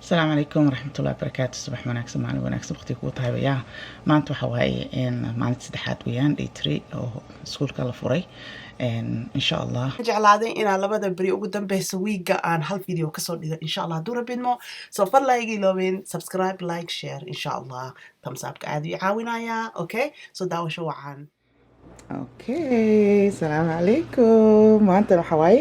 السلام عليكم ورحمة الله وبركاته. صباح wanaagsan maalin wanaagsan waqti kuu tahay wayaa maanta waxa waaye maalinta saddexaad weeyaan day 3 oo iskuulka la furay insha Allah jeclaaday inaan labada beri ugu dambeysa wiiga aan hal video kasoo dhigo insha Allah hadduu rabidmo soo fadlan iga iloobin subscribe like share insha Allah thumbs up ka aad ii caawinayaa okay so daawasho wacan okay السلام عليكم maanta waxa waaye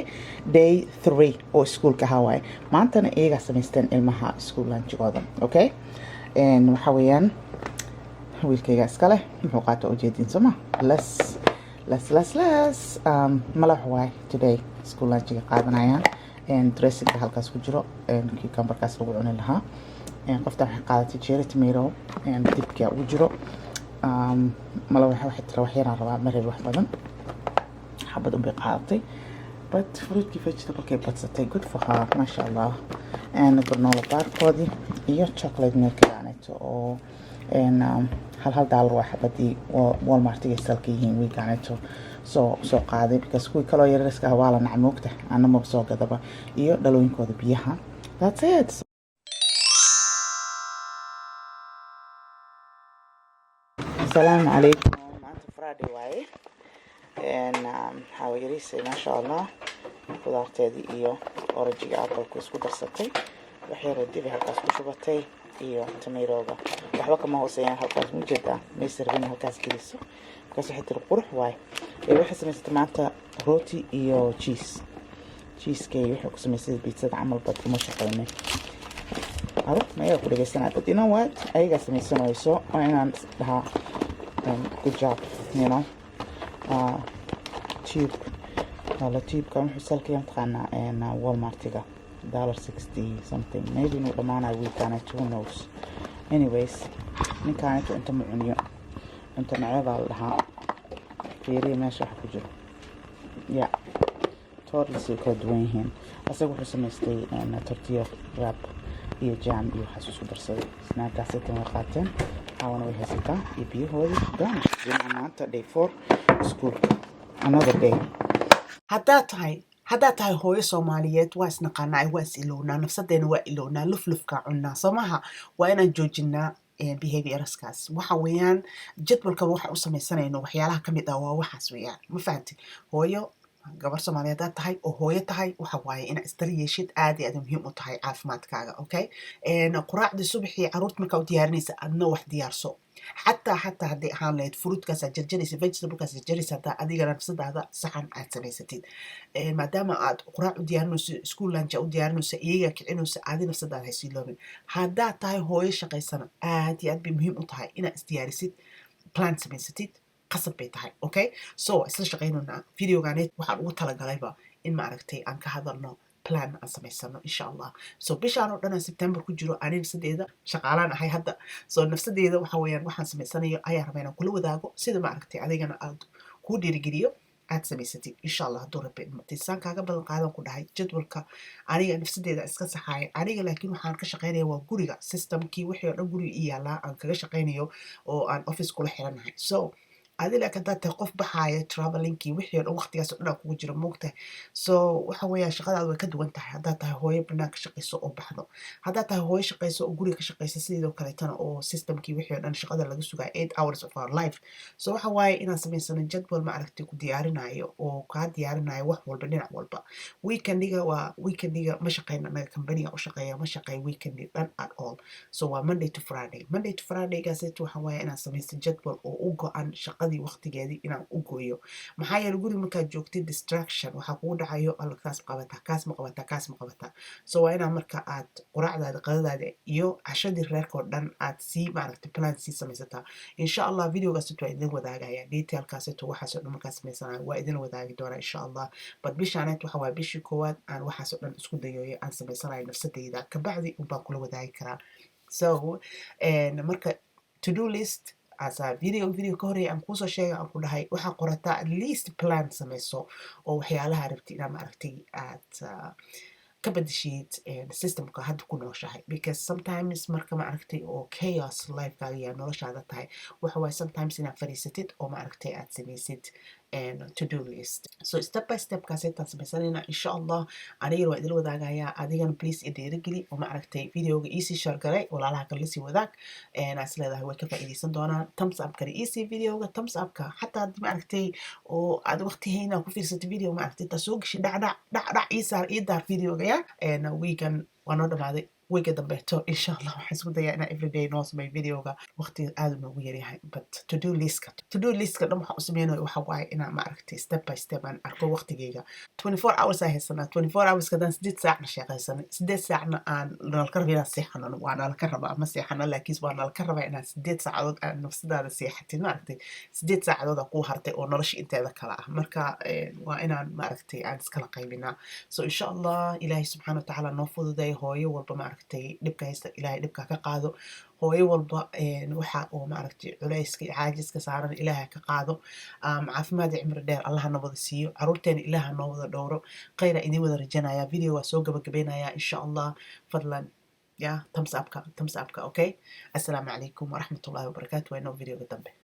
day 3 oo iskuulka waaye maantana iyaga samaysteen ilmaha iskuul lunchigooda okay waxa weeyaan wiilkayga iska leh muxuu qaato ujeedin soma let's malax waaye today school lunchiga qaadanayaan dressinga halkaas ku jiro cucumberkaas lagu cuni lahaa qoftan waxay qaadatay cherry tomato dibka ugu jiro malax waxay tira wax yaraan rabaa mareeb wax badan xabad un bay qaadatay but fruitkii vegetable-kay badsatay good for her masha Allah granola barkoodii iyo chocolate milkigaaneeto oo hal dollar waa xabadii Walmart-iga salka yihiin wiigaaneeto soo qaaday because kuwii kaloo yarariska ah waa la nacay moogta ana ma soo gadaba iyo dhalooyinkooda biyaha that's it. السلام عليكم maanta Friday waaye waxaa yarisay masha Allah qudaarteedii iyo oranjiga apple-ku isku darsatay wax yar oo dibi halkaas ku shubatay iyo tomato-ga waxba kama hooseeyaan halkaas mujeedaa meesarbin halkaas geliso markaas waxay tiri qurux waaye waxay samaysatay maanta rooti iyo cheese-kay waxay ku samaysay pizzada camal bad kuma shaqaynay ma ayaga ku dhageysanaa but you know what ayagaa samaysanayso waa inaan dhahaa good job you know tube tube-ka wuxuu salkayaan taqaanaa Walmart-iga $60 something maybe inuu dhamaanayo weekaanet who knows anyways ninkaaneto inta ma cuniyo inta naceebaa la dhahaa fiiriya meesha waxa ku jiro ya totally way kala duwan yihiin asaga wuxuu samaystay tortilla wrap iyo jam iyo waxaas isku darsaday snaagaasay tamay qaateen caawana way haysataa iyo biyahoodii done maanta day 4 iskuulka another day haddaad tahay hooyo Soomaaliyeed waa isnaqaanaa waa is ilownaa nafsadeena waa ilownaa luflufka cunnaa somaha waa inaan joojinaa behaviorskaas waxa weeyaan jadwalka waxa u samaysanayno waxyaalaha kamid ah waa waxaas weeyaan ma fahanti hooyo gabar Soomaaliyeed aad tahay oo hooyo tahay waxa waaye inaad isdaryeeshid aad iyo aad muhiim u tahay caafimaadkaaga okay quraacda subaxii caruurta markaa u diyaarinaysa adna wax diyaarso حتى هدي ahaan lahayd fruitkaas aad jarjaraysa vegetablekas aad jarjaraysa hadaa adigana nafsadaada saxan aad samaysatid maadaama aad quraac u diyaarinayso school lunch u diyaarinayso iyaga kicinayso aadi nafsadaada hayso iloobin hadaa tahay hooyo shaqaysana aad iyo aad bay muhiim u tahay inaad isdiyaarisid plan samaysatid qasab bay tahay okay so isla shaqaynayna videoganeed waxaan ugu talagalayba in ma aragtay aan ka hadalno plan aan samaysano insha Allah so bishaan oo dhan September ku jiro aan nafsadeeda shaqaalaan ahay hadda so nafsadeeda waxa weeyaan waxaan samaysanayo ayaa rabaa inaan kula wadaago sida ma aragtay adigana aad ku dhiirigeliyo aad samaysatid insha Allah hadduu rabbi intaan kaaga badan qaadan ku dhahay jadwalka aniga nafsadeeda iska saxaay aniga laakiin waxaan ka shaqeynayaa waa guriga systemkii wixii oo dhan guriga ii yaalaa aan kaga shaqeynayo oo aan office kula xiranahay so adila ka dadta qof baxaya travelingkii wixii oo waqtigaas oo dhan kugu jira moogtahay so waxa weeyaan shaqadaadu way ka duwan tahay hadaa tahay hooyo banaanka shaqayso oo baxdo hadaa tahay hooyo shaqayso oo guriga ka shaqayso sidoo kale tan oo systemkii wixii oo dhan shaqada laga sugaa 8 hours of our life so waxa waaye inaan samaysano jadwal ma aragtay ku diyaarinayo oo ka diyaarinayo wax walba dhinac walba weekendiga ma shaqeyna anaga company u shaqeeya ma shaqeey weekendi dhan at all so waa Monday to Friday gaasayto waxa waaye inaan samaysto jadwal oo u go'an shaqada waqtigeedii inaan u gooyo maxaa yeelay guri markaad joogtid distraction waxa kugu dhacayo kaas ma qabataa so waa inaan marka aad quraacdaada qadadaada iyo cashadii reerka oo dhan aad sii maaragtay plan sii samaysataa insha Allah videogaas waa idin wadaagaya detailkaas waxaas oo dhan markaa samaysanayo waa idin wadaagi doonaa insha Allah bad bishaaneed waxa waa bishii koowaad aan waxaas oo dhan isku dayoyo aan samaysanayo nafsadeyda ka bacdi baan kula wadaagi karaa so marka to do list asa video ka horeeyay aan kusoo sheegay aan ku dhahay waxaa qorataa at least plan samayso oo waxyaalaha rabtid inaad maaragtay aad ka badashid systemka hadda ku nooshahay because sometimes marka ma aragtay oo chaos life-kaaga iyo noloshaada tahay waxa waaye sometimes inaad fadhiisatid oo ma aragtay aad samaysid to-do list. So step by step kaasaytaan samaysanayna insha allah. Anigana waa idil wadaagayaa, adigana please i dhiirigeli oo maaragtay videoga iisii share garay, walaalaha kale lasii wadaag. As leedahay way ka faa'iideysan doonaan. Thumbs up kale iisii videoga, thumbs up ka xataa haddii maaragtay oo aad waqti hayna ku fiirsato video maaragtay taa soo gashi dhac ii daar videoga ya. Weegan waa noo dhamaaday. weega dambeeto insha allah waxaan isku dayaa inaan everyday noo sameeyo videoga waqtiga aad noogu yaryahay. But to-do listka dhan waxaan u sameynayo waxa waaye inaan maaragtay step by step aan arko waqtigeyga. 24 hours aan haysanaa. 24 hours kadaan 8 saacna shaqaysanay, 8 saacna aan nalka raba inaan seexano. waa nalka rabaa ma seexano, laakiin waa nalka rabaa inaan 8 saacadood aan nafsadaada seexatid maaragtay. 8 saacadood aan kuu hartay oo nolosha inteeda kale ah. Marka waa inaan maaragtay aan iskala qaybinaa. So insha allah ilaahay subxaana wa tacaala noo fududeeyo. hooyo walba maaragtay dhibka haysta ilaahay dhibka ka qaado. hooyo walba waxa oo maaragtay culayska iyo caajiska saaran ilaahay ka qaado. caafimaad iyo cimri dheer allaha noo wada siiyo. caruurteena ilaaha noo wada dhowro. khayra idin wada rajanaya. video waa soo gabagabeynaya insha allah. fadlan thumbs up ka okay. assalaamu calaykum waraxmatullaahi wabarakaatu. waa inoo videoga dambe.